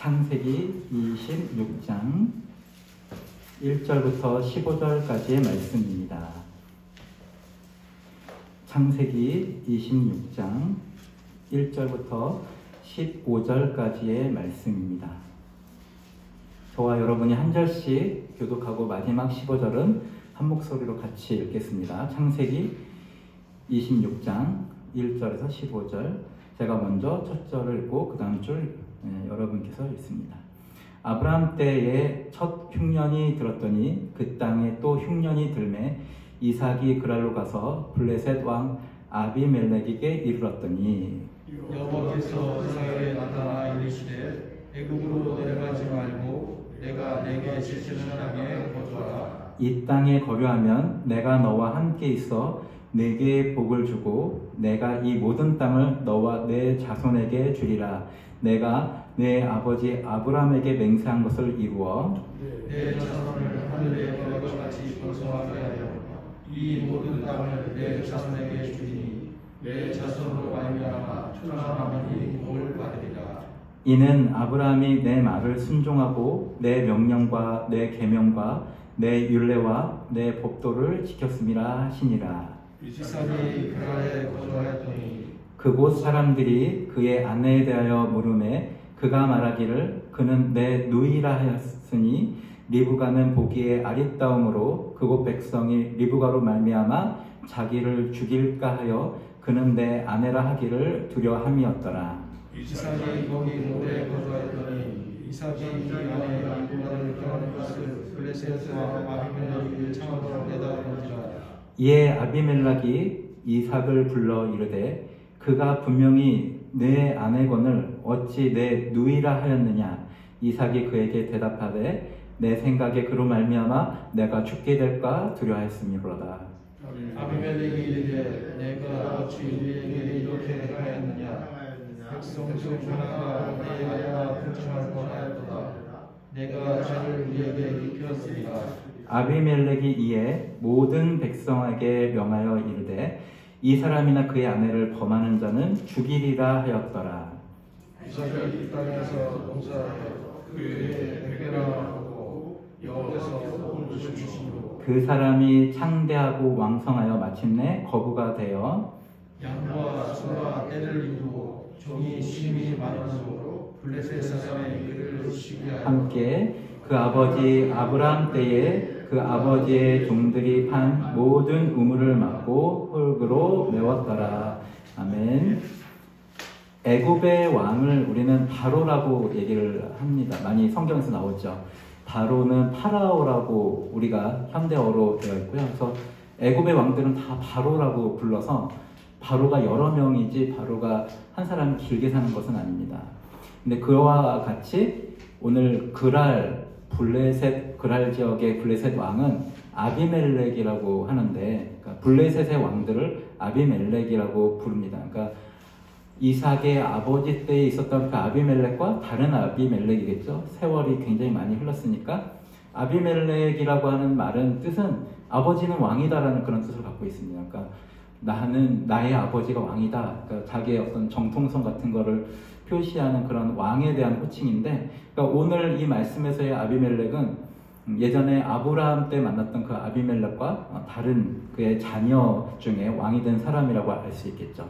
창세기 26장 1절부터 15절까지의 말씀입니다. 창세기 26장 1절부터 15절까지의 말씀입니다. 저와 여러분이 한 절씩 교독하고 마지막 15절은 한 목소리로 같이 읽겠습니다. 창세기 26장 1절에서 15절, 제가 먼저 첫 절을 읽고 그 다음 줄 여러분께서 읽습니다. 아브라함 때에 첫 흉년이 들었더니 그 땅에 또 흉년이 들매 이삭이 그랄로 가서 블레셋 왕 아비멜렉에게 이르렀더니 여호와께서 이삭에게 나타나 이르시되 애굽으로 내려가지 말고 내가 내게 지시는 땅에 거주하라. 이 땅에 거류하면 내가 너와 함께 있어 내게 복을 주고 내가 이 모든 땅을 너와 내 자손에게 주리라. 내가 내 아버지 아브라함에게 맹세한 것을 이루어 내 자손을 하늘의 별과 같이 번성하게 하여 이 모든 땅을 내 자손에게 주리니 내 자손으로 말미암아 천하만민이 복을 받으리라. 이는 아브라함이 내 말을 순종하고 내 명령과 내 계명과 내 율례와 내 법도를 지켰음이라 하시니라. 이삭이 그랄에 거주하였더니 그곳 사람들이 그의 아내에 대하여 물으매 그가 말하기를 그는 내 누이라 하였으니 리브가는 보기에 아리따움으로 그곳 백성이 리브가로 말미암아 자기를 죽일까 하여 그는 내 아내라 하기를 두려함이었더라. 이삭이 거기 오래 거주하였더니 이삭이 이 아내 리브가를 껴안은 것을 블레셋과 아비멜렉이 참으로 내다보니라. 이에 아비멜렉이 이삭을 불러 이르되 그가 분명히 내 아내건을 어찌 내 누이라 하였느냐. 이삭이 그에게 대답하되 내 생각에 그로 말미암아 내가 죽게 될까 두려하였음이로다. 아비멜렉이 이르되 내가 어찌 우리에게 이렇게 하였느냐. 백성 중 하나가 내 아내가 불청할 뻔하였도다. 내가 죄를 우리에게 입혔으리라. 아비멜렉이 이에 모든 백성에게 명하여 이르되 이 사람이나 그의 아내를 범하는 자는 죽이리라 하였더라. 이삭이 이 땅에서 농사하여 그에게 백배나 하고 여호와께서 복을 주시므로 그 사람이 창대하고 왕성하여 마침내 거부가 되어 양과 소와 떼를 이루고 종이 심히 많으므로 블레셋 사람의 그를 시기하여 함께 그 아버지 아브라함 때에 그 아버지의 종들이 판 모든 우물을 막고 흙으로 메웠더라. 아멘. 애굽의 왕을 우리는 바로라고 얘기를 합니다. 많이 성경에서 나오죠. 바로는 파라오라고 우리가 현대어로 되어 있고요. 그래서 애굽의 왕들은 다 바로라고 불러서 바로가 여러 명이지 바로가 한 사람이 길게 사는 것은 아닙니다. 근데 그와 같이 오늘 블레셋 그랄 지역의 블레셋 왕은 아비멜렉이라고 하는데, 그러니까 블레셋의 왕들을 아비멜렉이라고 부릅니다. 그러니까 이삭의 아버지 때에 있었던 그 아비멜렉과 다른 아비멜렉이겠죠. 세월이 굉장히 많이 흘렀으니까 아비멜렉이라고 하는 말은 뜻은 아버지는 왕이다라는 그런 뜻을 갖고 있습니다. 그러니까 나의 아버지가 왕이다. 그러니까 자기의 어떤 정통성 같은 거를 표시하는 그런 왕에 대한 호칭인데, 그러니까 오늘 이 말씀에서의 아비멜렉은 예전에 아브라함 때 만났던 그 아비멜렉과 다른 그의 자녀 중에 왕이 된 사람이라고 알 수 있겠죠.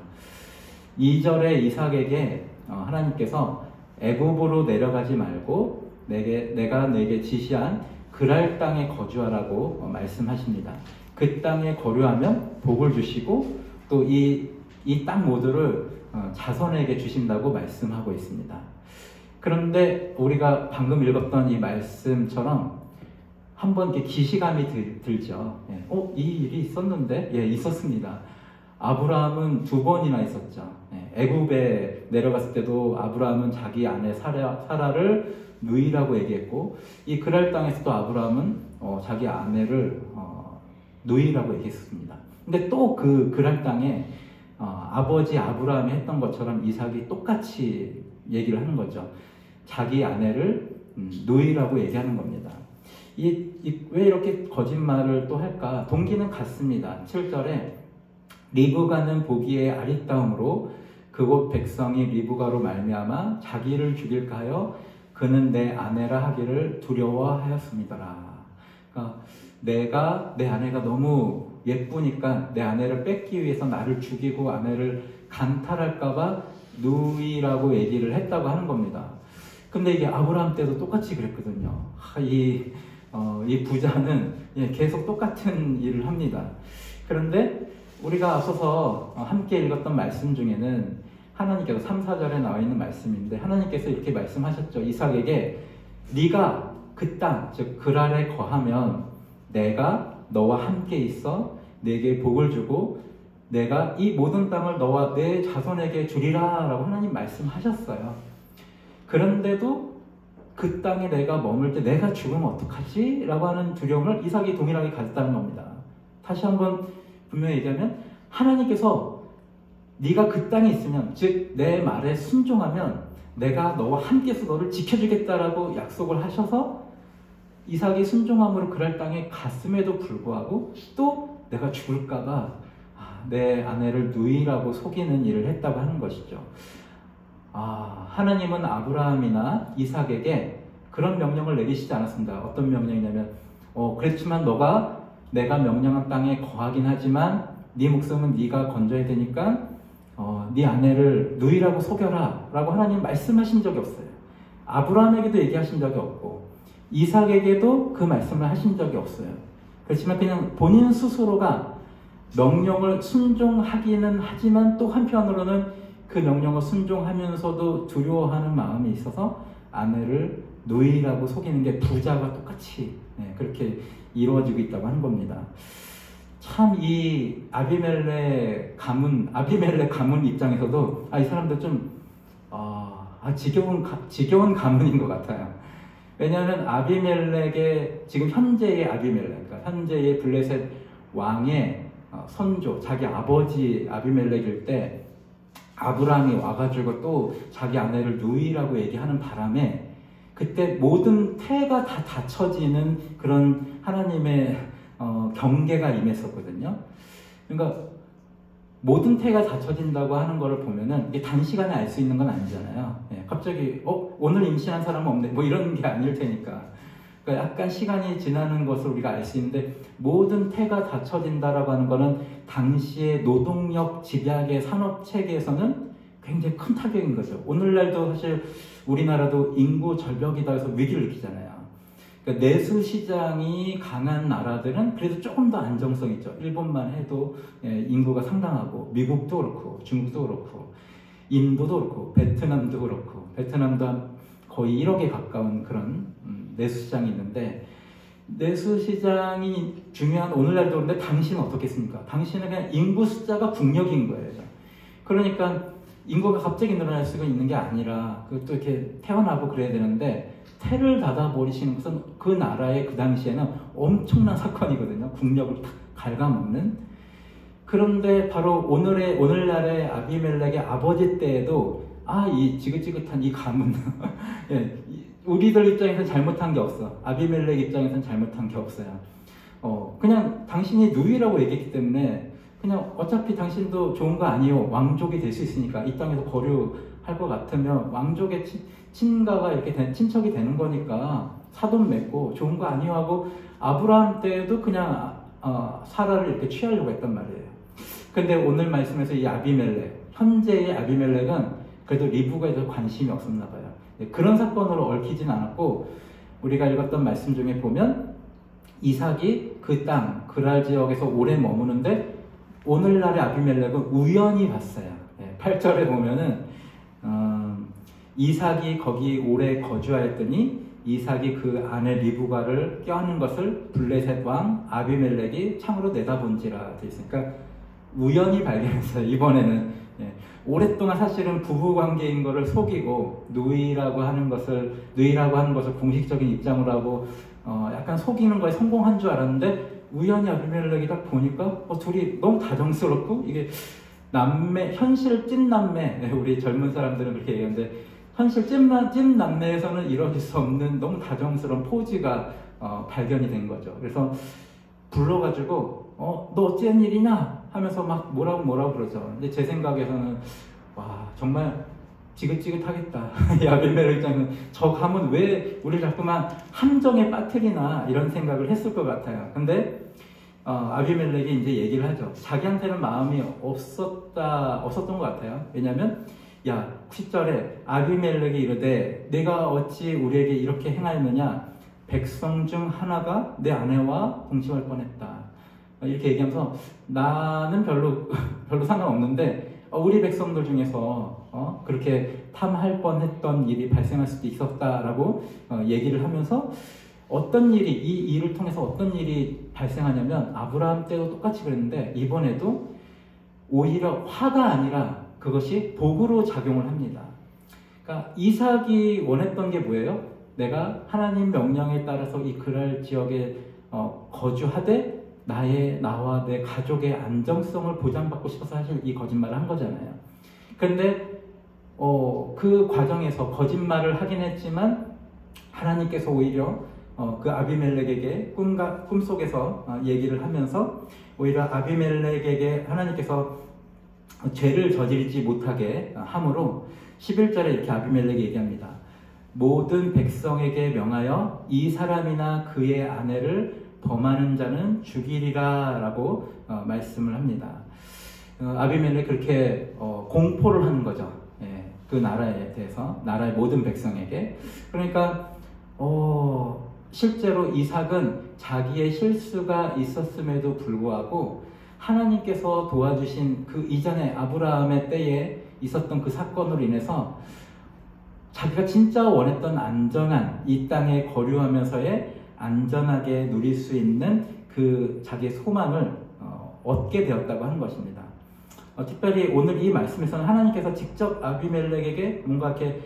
2절에 이삭에게 하나님께서 애굽으로 내려가지 말고 내가 내게 지시한 그랄 땅에 거주하라고 말씀하십니다. 그 땅에 거류하면 복을 주시고 또 이 땅 모두를 자손에게 주신다고 말씀하고 있습니다. 그런데 우리가 방금 읽었던 이 말씀처럼 한번 이렇게 기시감이 들죠. 이 일이 있었는데? 예, 있었습니다. 아브라함은 2번이나 있었죠. 애굽에 내려갔을 때도 아브라함은 자기 아내 사라를 누이라고 얘기했고, 이 그랄 땅에서도 아브라함은 자기 아내를 누이라고 얘기했습니다. 근데 또 그 그랄 땅에 아버지 아브라함이 했던 것처럼 이삭이 똑같이 얘기를 하는 거죠. 자기 아내를 누이라고 얘기하는 겁니다. 왜 이렇게 거짓말을 또 할까? 동기는 같습니다. 7절에 리브가는 보기에 아리따움으로 그곳 백성이 리브가로 말미암아 자기를 죽일까 하여 그는 내 아내라 하기를 두려워하였습니다라. 그러니까 내가 내 아내가 너무 예쁘니까 내 아내를 뺏기 위해서 나를 죽이고 아내를 강탈할까봐 누이라고 얘기를 했다고 하는 겁니다. 근데 이게 아브라함 때도 똑같이 그랬거든요. 이 부자는 계속 똑같은 일을 합니다. 그런데 우리가 앞서서 함께 읽었던 말씀 중에는 하나님께서 3, 4절에 나와 있는 말씀인데 하나님께서 이렇게 말씀하셨죠. 이삭에게 네가 그 땅, 즉 그랄에 거하면 내가 너와 함께 있어 내게 복을 주고 내가 이 모든 땅을 너와 내 자손에게 주리라 라고 하나님 말씀하셨어요. 그런데도 그 땅에 내가 머물 때 내가 죽으면 어떡하지? 라고 하는 두려움을 이삭이 동일하게 가졌다는 겁니다. 다시 한번 분명히 얘기하면 하나님께서 네가 그 땅에 있으면, 즉 내 말에 순종하면 내가 너와 함께해서 너를 지켜주겠다라고 약속을 하셔서 이삭이 순종함으로 그랄 땅에 갔음에도 불구하고 또 내가 죽을까봐 내 아내를 누이라고 속이는 일을 했다고 하는 것이죠. 하나님은 아브라함이나 이삭에게 그런 명령을 내리시지 않았습니다. 어떤 명령이냐면 그렇지만 너가 내가 명령한 땅에 거하긴 하지만 네 목숨은 네가 건져야 되니까 네 아내를 누이라고 속여라 라고 하나님 말씀하신 적이 없어요. 아브라함에게도 얘기하신 적이 없고 이삭에게도 그 말씀을 하신 적이 없어요. 그렇지만 그냥 본인 스스로가 명령을 순종하기는 하지만 또 한편으로는 그 명령을 순종하면서도 두려워하는 마음이 있어서 아내를 누이라고 속이는 게 부자와 똑같이 그렇게 이루어지고 있다고 하는 겁니다. 참 이 아비멜렉 가문 입장에서도 이 사람들 좀 지겨운 가문인 것 같아요. 왜냐하면 아비멜렉의 지금 현재의 아비멜렉, 그러니까 현재의 블레셋 왕의 선조, 자기 아버지 아비멜렉일 때 아브라함이 와가지고 또 자기 아내를 누이라고 얘기하는 바람에 그때 모든 태가 다 닫혀지는 그런 하나님의 경계가 임했었거든요. 그러니까 모든 태가 닫혀진다고 하는 것을 보면은 이게 단시간에 알 수 있는 건 아니잖아요. 갑자기 오늘 임신한 사람은 없네 뭐 이런 게 아닐 테니까. 그러니까 약간 시간이 지나는 것을 우리가 알 수 있는데 모든 태가 닫혀진다라고 하는 거는 당시의 노동력 집약의 산업 체계에서는 굉장히 큰 타격인 거죠. 오늘날도 사실 우리나라도 인구 절벽이다 해서 위기를 느끼잖아요. 그러니까 내수 시장이 강한 나라들은 그래도 조금 더 안정성 있죠. 일본만 해도 인구가 상당하고 미국도 그렇고 중국도 그렇고 인도도 그렇고 베트남도 그렇고 베트남도 거의 1억에 가까운 그런 내수 시장이 있는데 내수 시장이 중요한 오늘날도 그런데 당신은 어떻겠습니까? 당신은 그냥 인구 숫자가 국력인 거예요. 그러니까 인구가 갑자기 늘어날 수가 있는 게 아니라 그것도 이렇게 태어나고 그래야 되는데 태를 닫아버리시는 것은 그 나라의 그 당시에는 엄청난 사건이거든요. 국력을 탁 갉아먹는. 그런데 바로 오늘날의 아비멜렉의 아버지 때에도 이 지긋지긋한 이 가문 우리들 입장에서는 잘못한 게 없어. 아비멜렉 입장에서는 잘못한 게 없어요. 그냥 당신이 누이라고 얘기했기 때문에 그냥 어차피 당신도 좋은 거 아니요. 왕족이 될 수 있으니까 이 땅에서 거류할 것 같으면 왕족의 친가가 이렇게 친척이 되는 거니까 사돈 맺고 좋은 거 아니요 하고 아브라함 때도 그냥 사라를 이렇게 취하려고 했단 말이에요. 근데 오늘 말씀에서 이 아비멜렉, 현재의 아비멜렉은 그래도 리브가에 대해서 관심이 없었나 봐요. 그런 사건으로 얽히진 않았고 우리가 읽었던 말씀 중에 보면 이삭이 그 땅, 그랄 지역에서 오래 머무는데 오늘날의 아비멜렉은 우연히 봤어요. 8절에 보면은 이삭이 거기 오래 거주하였더니 이삭이 그 아내 리브가를 껴안은 것을 블레셋 왕 아비멜렉이 창으로 내다본지라 되어 있으니까 우연히 발견했어요. 이번에는 오랫동안 사실은 부부관계인 것을 속이고 누이라고 하는 것을 공식적인 입장으로 하고 약간 속이는 거에 성공한 줄 알았는데 우연히 아비멜렉이 딱 보니까 둘이 너무 다정스럽고 이게 현실 찐남매, 우리 젊은 사람들은 그렇게 얘기하는데 현실 찐남매에서는 이뤄질 수 없는 너무 다정스러운 포즈가 발견이 된 거죠. 그래서 불러가지고 너 어찌한 일이냐 하면서 막 뭐라고 그러죠. 근데 제 생각에서는 와 정말 지긋지긋하겠다. 이 아비멜렉 입장은 저 가면 왜 우리를 자꾸만 함정에 빠뜨리나 이런 생각을 했을 것 같아요. 근데 아비멜렉이 이제 얘기를 하죠. 자기한테는 마음이 없었던 것 같아요. 왜냐하면 10절에 아비멜렉이 이르되 내가 어찌 우리에게 이렇게 행하였느냐, 백성 중 하나가 내 아내와 동침할 뻔했다. 이렇게 얘기하면서 나는 별로 상관없는데 우리 백성들 중에서 그렇게 탐할 뻔했던 일이 발생할 수도 있었다라고 얘기를 하면서 어떤 일이, 이 일을 통해서 어떤 일이 발생하냐면 아브라함 때도 똑같이 그랬는데 이번에도 오히려 화가 아니라 그것이 복으로 작용을 합니다. 그러니까 이삭이 원했던 게 뭐예요? 내가 하나님 명령에 따라서 이 그랄 지역에 거주하되 나와 내 가족의 안정성을 보장받고 싶어서 사실 이 거짓말을 한 거잖아요. 그런데 그 과정에서 거짓말을 하긴 했지만 하나님께서 오히려 그 아비멜렉에게 꿈속에서 얘기를 하면서 오히려 아비멜렉에게 하나님께서 죄를 저지르지 못하게 함으로 11절에 이렇게 아비멜렉이 얘기합니다. 모든 백성에게 명하여 이 사람이나 그의 아내를 범하는 자는 죽이리라 라고 말씀을 합니다. 아비멜렉 그렇게 공포를 하는 거죠. 그 나라에 대해서, 나라의 모든 백성에게. 그러니까 실제로 이삭은 자기의 실수가 있었음에도 불구하고 하나님께서 도와주신 그 이전에 아브라함의 때에 있었던 그 사건으로 인해서 자기가 진짜 원했던 안전한 이 땅에 거류하면서의 안전하게 누릴 수 있는 그 자기의 소망을 얻게 되었다고 하는 것입니다. 특별히 오늘 이 말씀에서는 하나님께서 직접 아비멜렉에게 뭔가 이렇게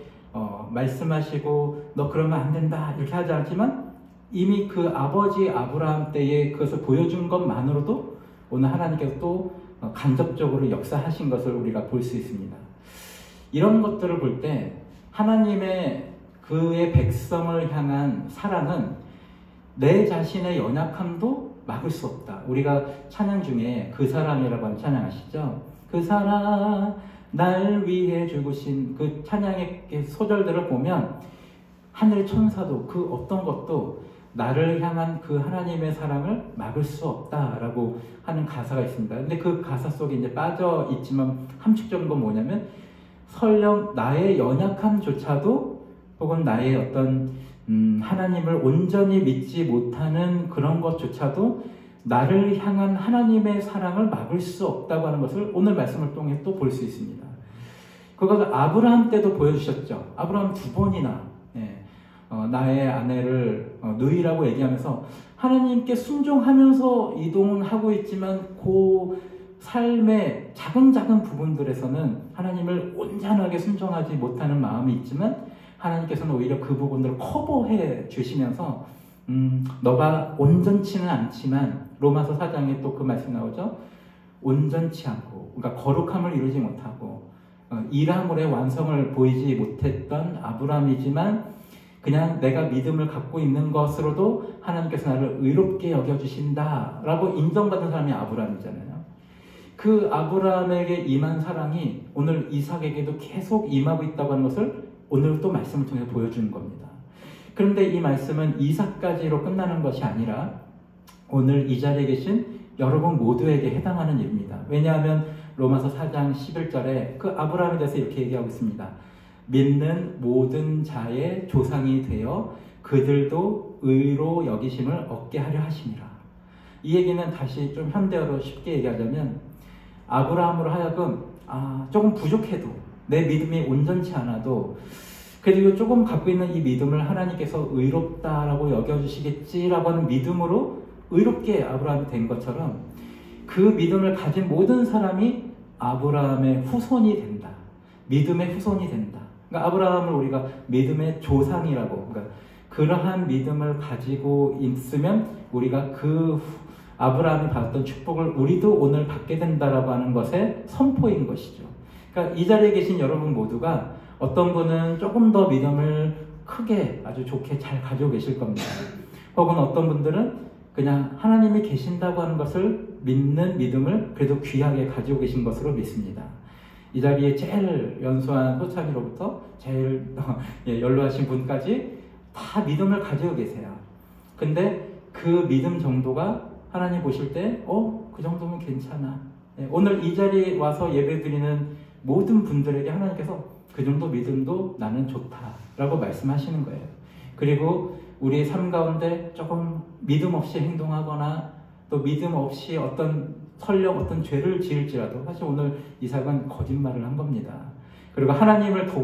말씀하시고 너 그러면 안 된다 이렇게 하지 않지만 이미 그 아버지 아브라함 때에 그것을 보여준 것만으로도 오늘 하나님께서 또 간접적으로 역사하신 것을 우리가 볼 수 있습니다. 이런 것들을 볼 때 하나님의 그의 백성을 향한 사랑은 내 자신의 연약함도 막을 수 없다. 우리가 찬양 중에 그 사람이라고 하는 찬양 아시죠? 그 사람 날 위해 죽으신 그 찬양의 소절들을 보면 하늘 천사도 그 어떤 것도 나를 향한 그 하나님의 사랑을 막을 수 없다라고 하는 가사가 있습니다. 근데 그 가사 속에 이제 빠져 있지만 함축적인 건 뭐냐면 설령 나의 연약함조차도 혹은 나의 어떤 하나님을 온전히 믿지 못하는 그런 것조차도 나를 향한 하나님의 사랑을 막을 수 없다고 하는 것을 오늘 말씀을 통해 또 볼 수 있습니다. 그것을 아브라함 때도 보여주셨죠. 아브라함 2번이나 나의 아내를 누이라고 얘기하면서 하나님께 순종하면서 이동은 하고 있지만 그 삶의 작은 부분들에서는 하나님을 온전하게 순종하지 못하는 마음이 있지만 하나님께서는 오히려 그 부분들을 커버해 주시면서 너가 온전치는 않지만 로마서 4장에 또 그 말씀 나오죠. 온전치 않고 그러니까 거룩함을 이루지 못하고 일함으로의 완성을 보이지 못했던 아브라함이지만 그냥 내가 믿음을 갖고 있는 것으로도 하나님께서 나를 의롭게 여겨주신다라고 인정받은 사람이 아브라함이잖아요. 그 아브라함에게 임한 사랑이 오늘 이삭에게도 계속 임하고 있다고 하는 것을 오늘 또 말씀을 통해서 보여주는 겁니다. 그런데 이 말씀은 이삭까지로 끝나는 것이 아니라 오늘 이 자리에 계신 여러분 모두에게 해당하는 일입니다. 왜냐하면 로마서 4장 11절에 그 아브라함에 대해서 이렇게 얘기하고 있습니다. 믿는 모든 자의 조상이 되어 그들도 의로 여기심을 얻게 하려 하심이라. 이 얘기는 다시 좀 현대어로 쉽게 얘기하자면 아브라함으로 하여금 조금 부족해도 내 믿음이 온전치 않아도 그리고 조금 갖고 있는 이 믿음을 하나님께서 의롭다라고 여겨주시겠지라고 하는 믿음으로 의롭게 아브라함이 된 것처럼 그 믿음을 가진 모든 사람이 아브라함의 후손이 된다. 믿음의 후손이 된다. 그러니까 아브라함을 우리가 믿음의 조상이라고, 그러니까 그러한 믿음을 가지고 있으면 우리가 그 아브라함이 받았던 축복을 우리도 오늘 받게 된다라고 하는 것의 선포인 것이죠. 그러니까 이 자리에 계신 여러분 모두가 어떤 분은 조금 더 믿음을 크게 아주 좋게 잘 가지고 계실 겁니다. 혹은 어떤 분들은 그냥 하나님이 계신다고 하는 것을 믿는 믿음을 그래도 귀하게 가지고 계신 것으로 믿습니다. 이 자리에 제일 연수한 소찬이로부터 제일 연로하신 분까지 다 믿음을 가지고 계세요. 근데 그 믿음 정도가 하나님 보실 때 그 정도면 괜찮아. 오늘 이 자리에 와서 예배드리는 모든 분들에게 하나님께서 그 정도 믿음도 나는 좋다라고 말씀하시는 거예요. 그리고 우리 삶 가운데 조금 믿음 없이 행동하거나 또 믿음 없이 설령 어떤 죄를 지을지라도 사실 오늘 이삭은 거짓말을 한 겁니다. 그리고 하나님을 더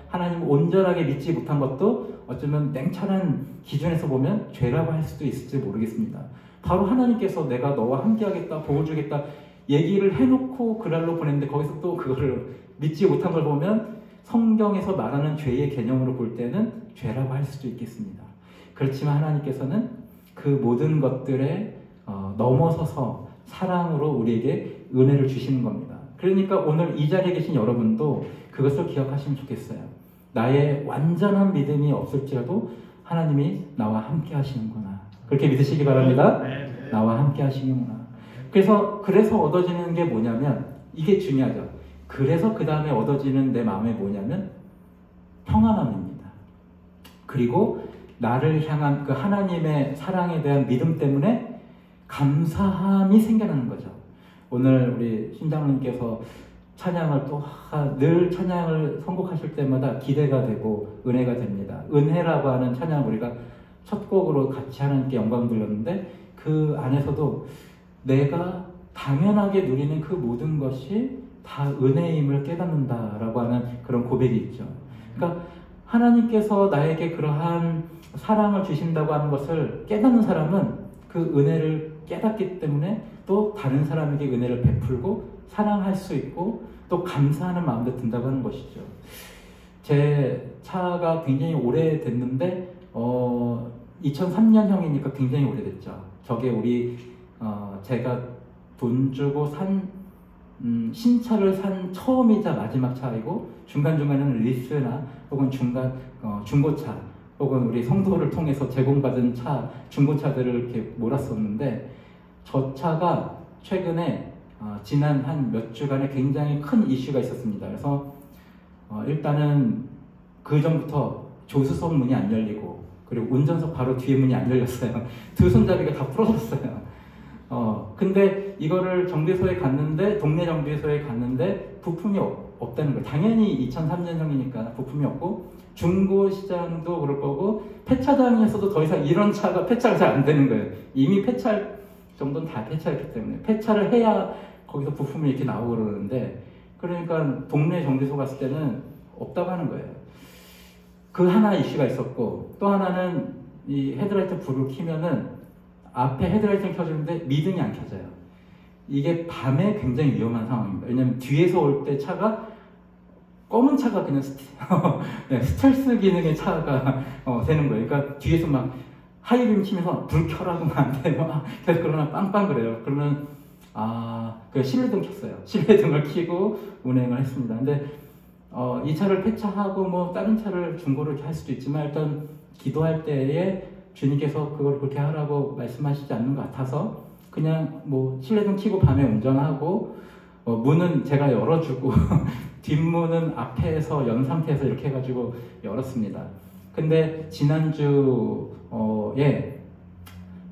하나님을 온전하게 믿지 못한 것도 어쩌면 냉철한 기준에서 보면 죄라고 할 수도 있을지 모르겠습니다. 바로 하나님께서 내가 너와 함께하겠다, 복을 주겠다 얘기를 해놓고 그날로 보냈는데 거기서 또 그거를 믿지 못한 걸 보면 성경에서 말하는 죄의 개념으로 볼 때는 죄라고 할 수도 있겠습니다. 그렇지만 하나님께서는 그 모든 것들에 넘어서서 사랑으로 우리에게 은혜를 주시는 겁니다. 그러니까 오늘 이 자리에 계신 여러분도 그것을 기억하시면 좋겠어요. 나의 완전한 믿음이 없을지라도 하나님이 나와 함께 하시는구나. 그렇게 믿으시기 바랍니다. 나와 함께 하시는구나. 그래서 얻어지는 게 뭐냐면 이게 중요하죠. 그래서 그 다음에 얻어지는 내 마음에 뭐냐면 평안함입니다. 그리고 나를 향한 그 하나님의 사랑에 대한 믿음 때문에 감사함이 생겨나는 거죠. 오늘 우리 신장님께서 찬양을 늘 찬양을 선곡하실 때마다 기대가 되고 은혜가 됩니다. 은혜라고 하는 찬양을 우리가 첫 곡으로 같이 하나님께 영광 돌렸는데 그 안에서도 내가 당연하게 누리는 그 모든 것이 다 은혜임을 깨닫는다라고 하는 그런 고백이 있죠. 그러니까 하나님께서 나에게 그러한 사랑을 주신다고 하는 것을 깨닫는 사람은 그 은혜를 깨닫기 때문에 또 다른 사람에게 은혜를 베풀고 사랑할 수 있고 또 감사하는 마음도 든다고 하는 것이죠. 제 차가 굉장히 오래됐는데 2003년형이니까 굉장히 오래됐죠. 저게 제가 돈 주고 신차를 산 처음이자 마지막 차이고 중간중간에는 리스나 혹은 중고차 혹은 우리 성도를 통해서 제공받은 중고차들을 이렇게 몰았었는데 저 차가 최근에 지난 한 몇 주간에 굉장히 큰 이슈가 있었습니다. 그래서 일단은 그 전부터 조수석 문이 안 열리고 그리고 운전석 바로 뒤에 문이 안 열렸어요. 두 손잡이가 다 부러졌어요. 근데 이거를 정비소에 갔는데 동네 정비소에 갔는데 부품이 없다는 거예요. 당연히 2003년형이니까 부품이 없고 중고 시장도 그럴 거고 폐차장에서도 더 이상 이런 차가 폐차가 잘 안 되는 거예요. 이미 폐차할 정도는 다 폐차했기 때문에 폐차를 해야 거기서 부품이 이렇게 나오고 그러는데 그러니까 동네 정비소 갔을 때는 없다고 하는 거예요. 그 하나 이슈가 있었고 또 하나는 이 헤드라이트 불을 켜면은 앞에 헤드라이트를 켜주는데 미등이 안 켜져요. 이게 밤에 굉장히 위험한 상황입니다. 왜냐면 뒤에서 올 때 차가 검은 차가 그냥 스텔스 기능의 차가 되는 거예요. 그러니까 뒤에서 막 하이빔 치면서 불 켜라고 하면 안 돼요. 계속 그러면 빵빵 그래요. 그러면 그 실내등 켰어요. 실내등을 켜고 운행을 했습니다. 근데 이 차를 폐차하고 뭐 다른 차를 중고로 이렇게 할 수도 있지만 일단 기도할 때에 주님께서 그걸 그렇게 하라고 말씀하시지 않는 것 같아서 그냥 뭐 실내등 켜고 밤에 운전하고 문은 제가 열어주고 뒷문은 앞에서 연 상태에서 이렇게 해가지고 열었습니다. 근데 지난주에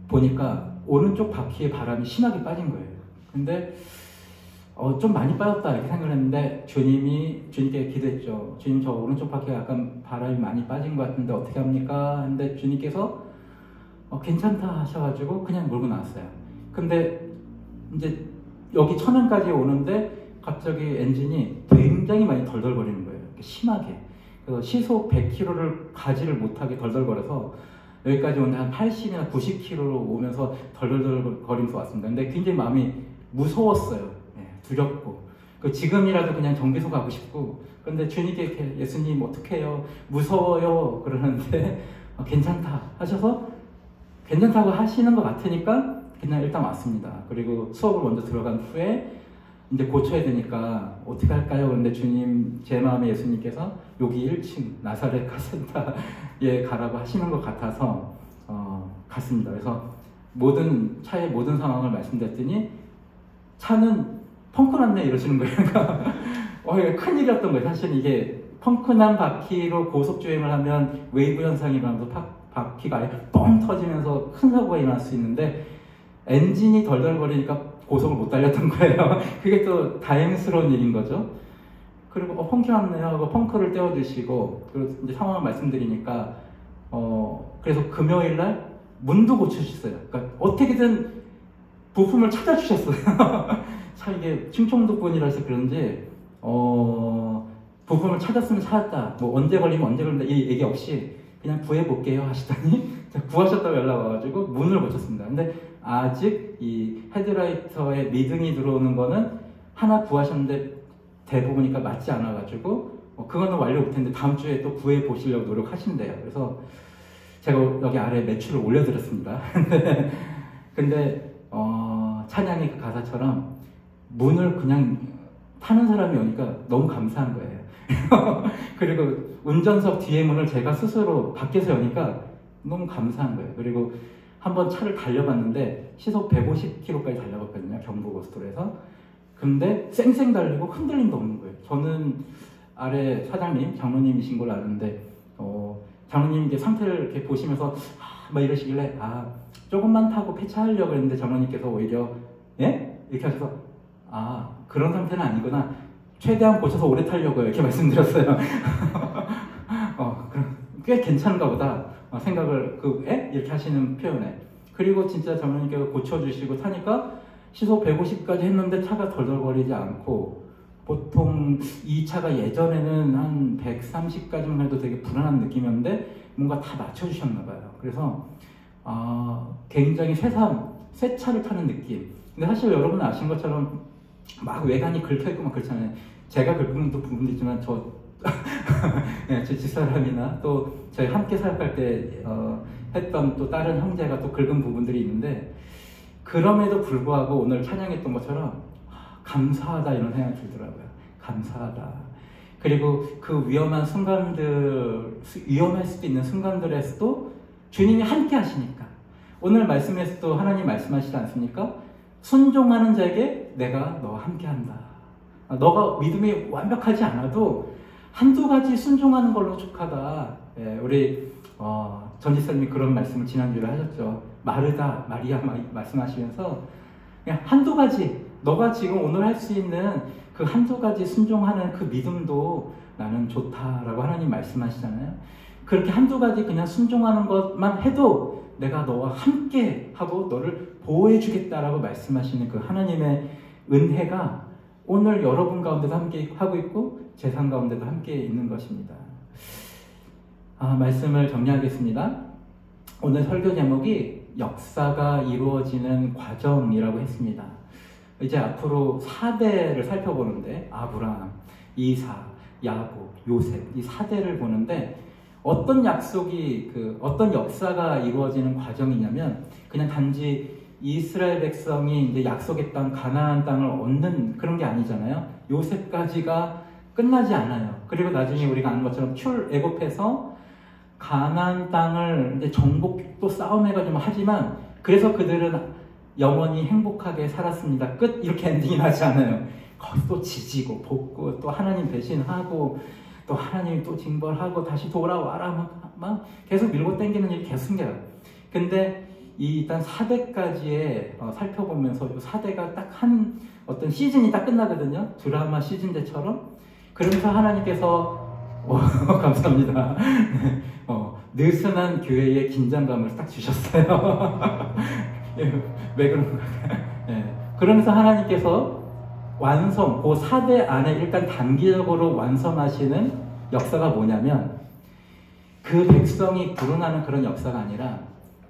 보니까 오른쪽 바퀴에 바람이 심하게 빠진 거예요. 근데 좀 많이 빠졌다 이렇게 생각을 했는데 주님께 기도했죠. 주님, 저 오른쪽 바퀴가 약간 바람이 많이 빠진 것 같은데 어떻게 합니까? 근데 주님께서 괜찮다 하셔가지고 그냥 몰고 나왔어요. 근데 이제 여기 천안까지 오는데 갑자기 엔진이 굉장히 많이 덜덜거리는 거예요. 심하게. 그래서 시속 100km를 가지를 못하게 덜덜거려서 여기까지 오는데 한 80이나 90km로 오면서 덜덜거리면서 왔습니다. 근데 굉장히 마음이 무서웠어요. 두렵고. 지금이라도 그냥 정비소 가고 싶고. 그런데 주님께 이렇게 예수님 어떡해요? 무서워요. 그러는데 괜찮다 하셔서 괜찮다고 하시는 것 같으니까 그냥 일단 왔습니다. 그리고 수업을 먼저 들어간 후에 이제 고쳐야 되니까 어떻게 할까요? 그런데 주님, 제 마음에 예수님께서 여기 1층 나사렛 카센터에 가라고 하시는 것 같아서 갔습니다. 그래서 차의 모든 상황을 말씀드렸더니 차는 펑크 났네 이러시는 거예요. 그러니까 이게 큰일이었던 거예요. 사실 이게 펑크난 바퀴로 고속주행을 하면 웨이브 현상이 일어나서 바퀴가 아예 뻥 터지면서 큰 사고가 일어날 수 있는데 엔진이 덜덜거리니까 고속을 못 달렸던 거예요. 그게 또 다행스러운 일인 거죠. 그리고 펑크 났네요 하고 펑크를 떼어주시고, 그리고 이제 상황을 말씀드리니까 그래서 금요일날 문도 고쳐주셨어요. 그러니까 어떻게든 부품을 찾아주셨어요. 참 이게 충청도 분이라서 그런지 부품을 찾았으면 찾았다, 뭐 언제 걸리면 언제 걸린다 이 얘기 없이 그냥 구해볼게요 하시더니 구하셨다고 연락 와가지고 문을 고쳤습니다. 근데 아직 이 헤드라이터에 미등이 들어오는 거는 하나 구하셨는데 대부분이니까 맞지 않아가지고 그거는 완료 못했는데 다음 주에 또 구해보시려고 노력하신대요. 그래서 제가 여기 아래 매출을 올려드렸습니다. 근데 찬양의 그 가사처럼 문을 그냥 타는 사람이 오니까 너무 감사한 거예요. 그리고 운전석 뒤에 문을 제가 스스로 밖에서 여니까 너무 감사한 거예요. 그리고 한번 차를 달려봤는데 시속 150km까지 달려봤거든요. 경부고속도로에서. 근데 쌩쌩 달리고 흔들림도 없는 거예요. 저는 아래 사장님, 장로님이신 걸 아는데 장로님 이제 상태를 이렇게 보시면서 막 이러시길래 조금만 타고 폐차하려고 했는데 장로님께서 오히려 예? 이렇게 하셔서 그런 상태는 아니구나, 최대한 고쳐서 오래 타려고요 이렇게 말씀드렸어요. 그럼 꽤 괜찮은가 보다 생각을 이렇게 하시는 표현에, 그리고 진짜 장로님께서 고쳐주시고 타니까 시속 150까지 했는데 차가 덜덜거리지 않고, 보통 이 차가 예전에는 한 130까지만 해도 되게 불안한 느낌이었는데 뭔가 다 맞춰주셨나 봐요. 그래서 굉장히 새 차를 타는 느낌. 근데 사실 여러분 아신 것처럼 막 외관이 긁혀있고 막 그렇잖아요. 제가 긁은 부분도 있지만 제 집사람이나 또 저희 함께 사역할 때 했던 또 다른 형제가 또 긁은 부분들이 있는데, 그럼에도 불구하고 오늘 찬양했던 것처럼 감사하다 이런 생각이 들더라고요. 감사하다. 그리고 그 위험할 수도 있는 순간들에서도 주님이 함께 하시니까, 오늘 말씀에서도 하나님 말씀하시지 않습니까? 순종하는 자에게 내가 너와 함께 한다. 너가 믿음이 완벽하지 않아도 한두 가지 순종하는 걸로 족하다. 우리 전지사님이 그런 말씀을 지난주에 하셨죠. 마르다, 마리아 말씀하시면서 그냥 한두 가지, 너가 지금 오늘 할 수 있는 그 한두 가지 순종하는 그 믿음도 나는 좋다라고 하나님 말씀하시잖아요. 그렇게 한두 가지 그냥 순종하는 것만 해도 내가 너와 함께 하고 너를 보호해 주겠다라고 말씀하시는 그 하나님의 은혜가 오늘 여러분 가운데도 함께 하고 있고 제 삶 가운데도 함께 있는 것입니다. 말씀을 정리하겠습니다. 오늘 설교 제목이 역사가 이루어지는 과정이라고 했습니다. 이제 앞으로 4대를 살펴보는데, 아브라함, 이삭, 야곱, 요셉, 이 4대를 보는데 어떤 어떤 역사가 이루어지는 과정이냐면, 그냥 단지 이스라엘 백성이 이제 약속의 땅, 가나안 땅을 얻는 그런 게 아니잖아요. 요셉까지가 끝나지 않아요. 그리고 나중에 우리가 아는 것처럼 출애굽해서 가나안 땅을 이제 정복도 싸움해가지고 하지만, 그래서 그들은 영원히 행복하게 살았습니다. 끝. 이렇게 엔딩이 나지 않아요. 거기 또 지지고 볶고 또 하나님 배신하고 또 하나님 또 징벌하고 다시 돌아와라 막 계속 밀고 당기는 일이 계속 생겨요. 근데 일단 4대까지의 살펴보면서 4대가 딱 어떤 시즌이 딱 끝나거든요. 드라마 시즌제처럼. 그러면서 하나님께서 감사합니다. 느슨한 교회의 긴장감을 딱 주셨어요. 왜 그런가? 그러면서 하나님께서 완성, 그 4대 안에 일단 단기적으로 완성하시는 역사가 뭐냐면, 그 백성이 불응하는 그런 역사가 아니라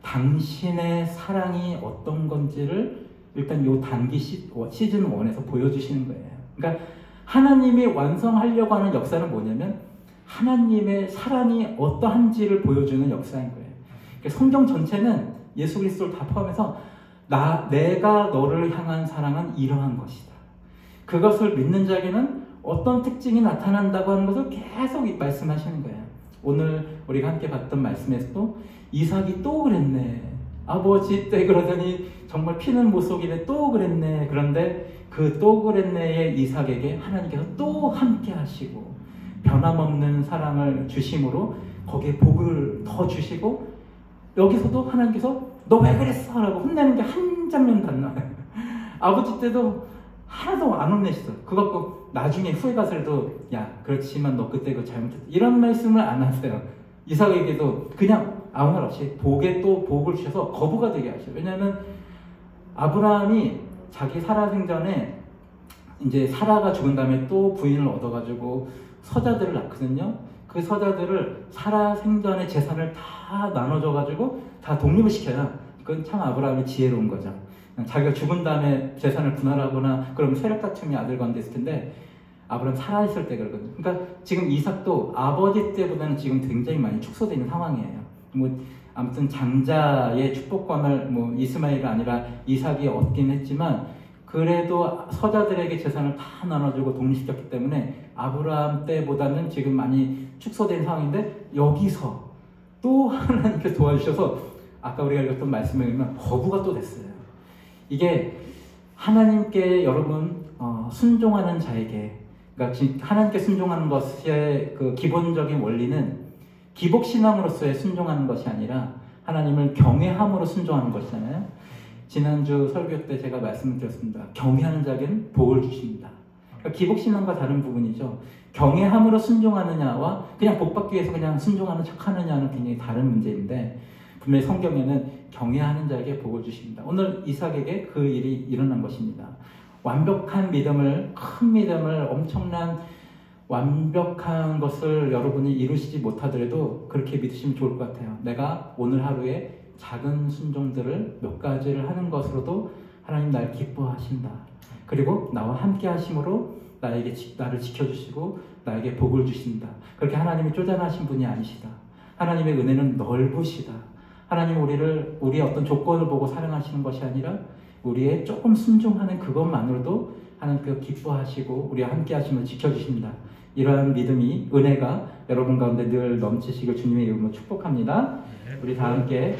당신의 사랑이 어떤 건지를 일단 요 단기 시즌 1에서 보여주시는 거예요. 그러니까 하나님이 완성하려고 하는 역사는 뭐냐면 하나님의 사랑이 어떠한지를 보여주는 역사인 거예요. 그러니까 성경 전체는 예수 그리스도를 다 포함해서 내가 너를 향한 사랑은 이러한 것이다. 그것을 믿는 자에게는 어떤 특징이 나타난다고 하는 것을 계속 말씀하시는 거예요. 오늘 우리가 함께 봤던 말씀에서도 이삭이 또 그랬네. 아버지 때 그러더니 정말 피는 못 속이네. 또 그랬네. 그런데 그 또 그랬네의 이삭에게 하나님께서 또 함께 하시고 변함없는 사랑을 주심으로 거기에 복을 더 주시고, 여기서도 하나님께서 너 왜 그랬어? 라고 혼내는 게 한 장면도 안 나와요. 아버지 때도 하나도 안 혼내시죠. 그거 갖고 나중에 후회 가서라도 야 그렇지만 너 그때 그거 잘못했다 이런 말씀을 안 하세요. 이삭에게도 그냥 아무 말 없이 복에 또 복을 주셔서 거부가 되게 하셔요. 왜냐하면 아브라함이 자기 사라 생전에 이제 사라가 죽은 다음에 또 부인을 얻어가지고 서자들을 낳거든요. 그 서자들을 사라 생전의 재산을 다 나눠줘가지고 다 독립을 시켜요. 그건 참 아브라함이 지혜로운 거죠. 자기가 죽은 다음에 재산을 분할하거나 그러면 세력 다툼이 아들 가운데 있을 텐데 아브라함 살아있을 때 그러거든요. 그러니까 지금 이삭도 아버지 때보다는 지금 굉장히 많이 축소되어 있는 상황이에요. 뭐 아무튼 장자의 축복권을 뭐 이스마엘이 아니라 이삭이 얻긴 했지만 그래도 서자들에게 재산을 다 나눠주고 독립시켰기 때문에 아브라함 때보다는 지금 많이 축소된 상황인데 여기서 또 하나님께서 도와주셔서 아까 우리가 읽었던 말씀에 의하면 거부가 또 됐어요. 이게 하나님께 여러분 순종하는 자에게, 그러니까 하나님께 순종하는 것의 그 기본적인 원리는 기복신앙으로서의 순종하는 것이 아니라 하나님을 경외함으로 순종하는 것이잖아요. 지난주 설교 때 제가 말씀을 드렸습니다. 경외하는 자에게는 복을 주십니다. 그러니까 기복신앙과 다른 부분이죠. 경외함으로 순종하느냐와 그냥 복받기 위해서 그냥 순종하는 척하느냐는 굉장히 다른 문제인데 분명히 성경에는 경외하는 자에게 복을 주십니다. 오늘 이삭에게 그 일이 일어난 것입니다. 완벽한 믿음을, 큰 믿음을, 엄청난 완벽한 것을 여러분이 이루시지 못하더라도 그렇게 믿으시면 좋을 것 같아요. 내가 오늘 하루에 작은 순종들을 몇 가지를 하는 것으로도 하나님 날 기뻐하신다. 그리고 나와 함께 하심으로 나를 지켜주시고 나에게 복을 주신다. 그렇게 하나님이 쪼잔하신 분이 아니시다. 하나님의 은혜는 넓으시다. 하나님 우리의 어떤 조건을 보고 사랑하시는 것이 아니라 우리의 조금 순종하는 그것만으로도 하나님께서 기뻐하시고 우리와 함께 하심을 지켜주신다. 이러한 믿음이, 은혜가 여러분 가운데 늘 넘치시길 주님의 이름으로 축복합니다. 우리 다 함께